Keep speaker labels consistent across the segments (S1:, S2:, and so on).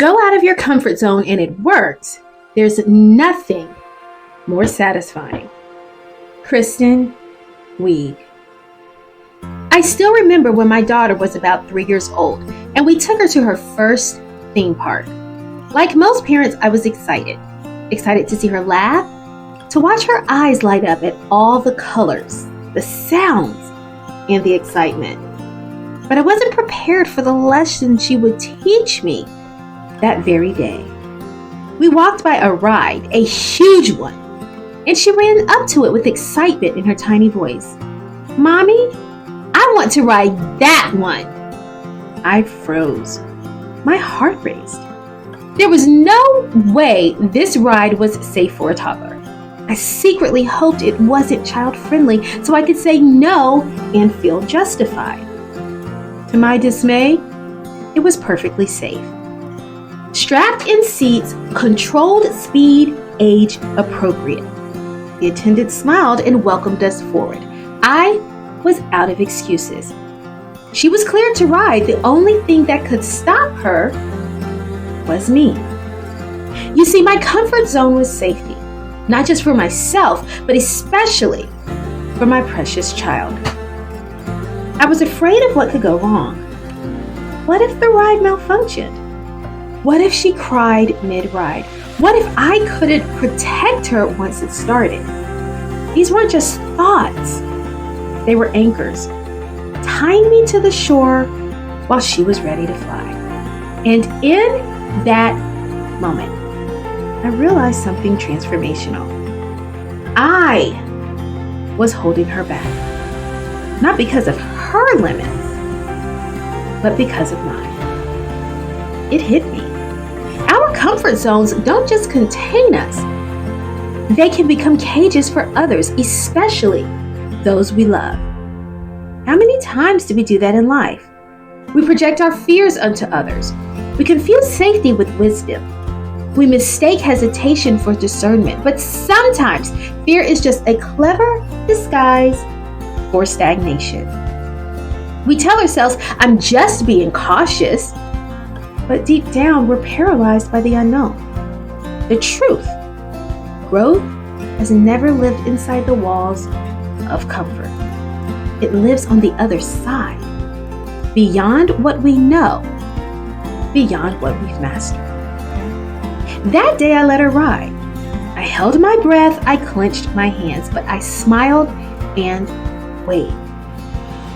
S1: go out of your comfort zone and it works, there's nothing more satisfying. Kristen Weed. I still remember when my daughter was about 3 years old and we took her to her first theme park. Like most parents, I was excited. Excited to see her laugh, to watch her eyes light up at all the colors, the sounds, and the excitement. But I wasn't prepared for the lesson she would teach me that very day. We walked by a ride, a huge one, and she ran up to it with excitement in her tiny voice. "Mommy, I want to ride that one." I froze. My heart raced. There was no way this ride was safe for a toddler. I secretly hoped it wasn't child-friendly so I could say no and feel justified. To my dismay, it was perfectly safe. Strapped in seats, controlled speed, age appropriate. The attendant smiled and welcomed us forward. I was out of excuses. She was cleared to ride. The only thing that could stop her was me. You see, my comfort zone was safety, not just for myself, but especially for my precious child. I was afraid of what could go wrong. What if the ride malfunctioned? What if she cried mid-ride? What if I couldn't protect her once it started? These weren't just thoughts. They were anchors, tying me to the shore while she was ready to fly. And in that moment, I realized something transformational. I was holding her back, not because of her limits, but because of mine. It hit me. Our comfort zones don't just contain us. They can become cages for others, especially those we love. How many times do we do that in life? We project our fears onto others. We confuse safety with wisdom. We mistake hesitation for discernment, but sometimes fear is just a clever disguise for stagnation. We tell ourselves, "I'm just being cautious," but deep down, we're paralyzed by the unknown. The truth: growth has never lived inside the walls of comfort. It lives on the other side, beyond what we know, beyond what we've mastered. That day I let her ride. I held my breath, I clenched my hands, but I smiled and waved.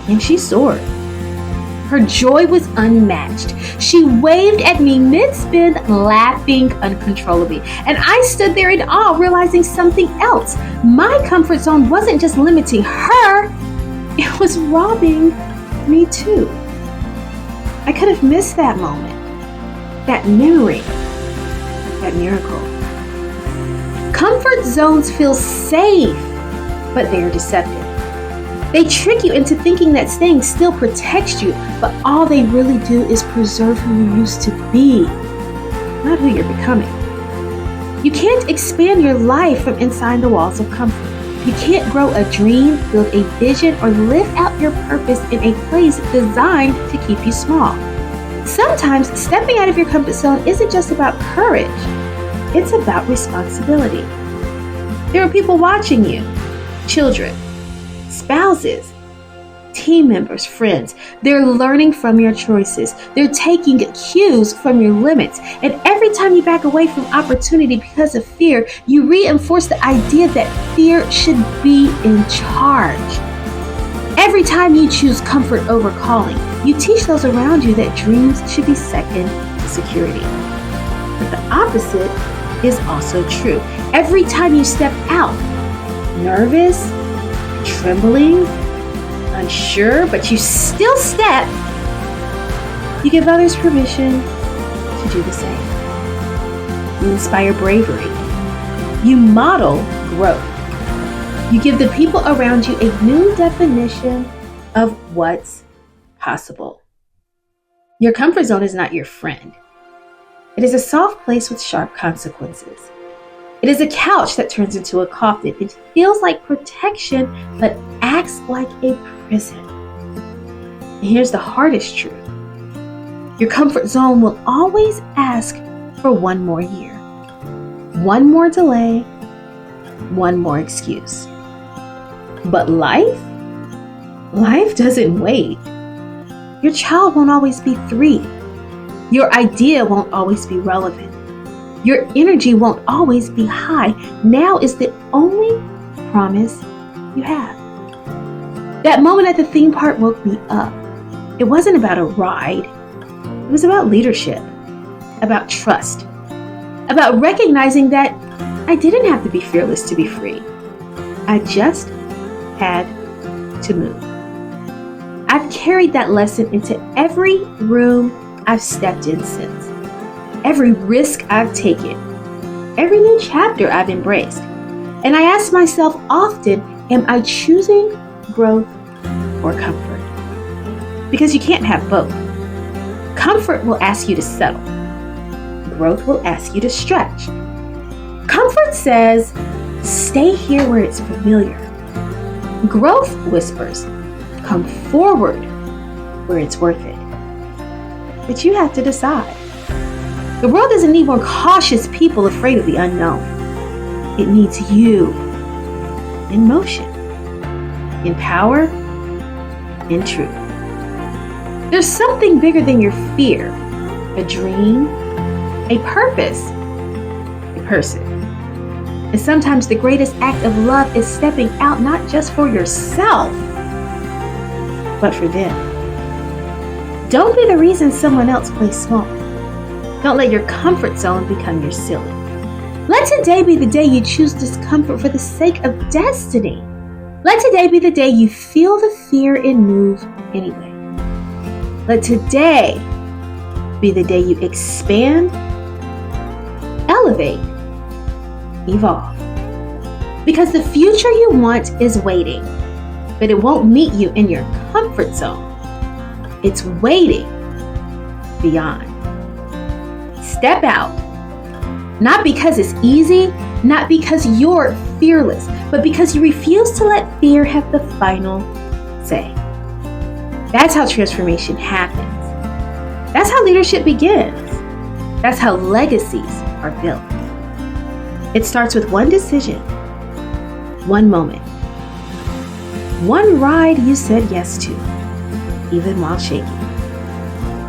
S1: And she soared. Her joy was unmatched. She waved at me mid-spin, laughing uncontrollably. And I stood there in awe, realizing something else. My comfort zone wasn't just limiting her, it was robbing me too. I could have missed that moment, that memory, that miracle. Comfort zones feel safe, but they are deceptive. They trick you into thinking that staying still protects you, but all they really do is preserve who you used to be, not who you're becoming. You can't expand your life from inside the walls of comfort. You can't grow a dream, build a vision, or live out your purpose in a place designed to keep you small. Sometimes stepping out of your comfort zone isn't just about courage, it's about responsibility. There are people watching you, children, spouses, team members, friends. They're learning from your choices. They're taking cues from your limits. And every time you back away from opportunity because of fear, you reinforce the idea that fear should be in charge. Every time you choose comfort over calling, you teach those around you that dreams should be second to security. But the opposite is also true. Every time you step out, nervous, trembling, unsure, but you still step, you give others permission to do the same. You inspire bravery. You model growth. You give the people around you a new definition of what's possible. Your comfort zone is not your friend. It is a soft place with sharp consequences. It is a couch that turns into a coffin. It feels like protection, but acts like a prison. And here's the hardest truth. Your comfort zone will always ask for one more year, one more delay, one more excuse. But life doesn't wait. Your child won't always be 3. Your idea won't always be relevant. Your energy won't always be high. Now is the only promise you have. That moment at the theme park woke me up. It wasn't about a ride. It was about leadership, about trust, about recognizing that I didn't have to be fearless to be free. I just had to move. I've carried that lesson into every room I've stepped in since, every risk I've taken, every new chapter I've embraced. And I ask myself often, am I choosing growth or comfort? Because you can't have both. Comfort will ask you to settle. Growth will ask you to stretch. Comfort says, stay here where it's familiar. Growth whispers, come forward where it's worth it. But you have to decide. The world doesn't need more cautious people afraid of the unknown. It needs you in motion, in power, in truth. There's something bigger than your fear, a dream, a purpose, a person. And sometimes the greatest act of love is stepping out not just for yourself, but for them. Don't be the reason someone else plays small. Don't let your comfort zone become your ceiling. Let today be the day you choose discomfort for the sake of destiny. Let today be the day you feel the fear and move anyway. Let today be the day you expand, elevate, evolve. Because the future you want is waiting, but it won't meet you in your comfort zone. It's waiting beyond. Step out, not because it's easy, not because you're fearless, but because you refuse to let fear have the final say. That's how transformation happens. That's how leadership begins. That's how legacies are built. It starts with one decision, one moment, one ride you said yes to, even while shaking.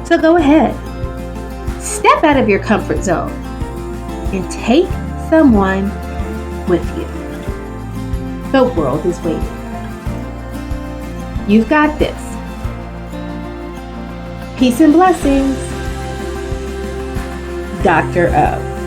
S1: So go ahead, step out of your comfort zone and take someone with you. The world is waiting. You've got this. Peace and blessings. Dr. O.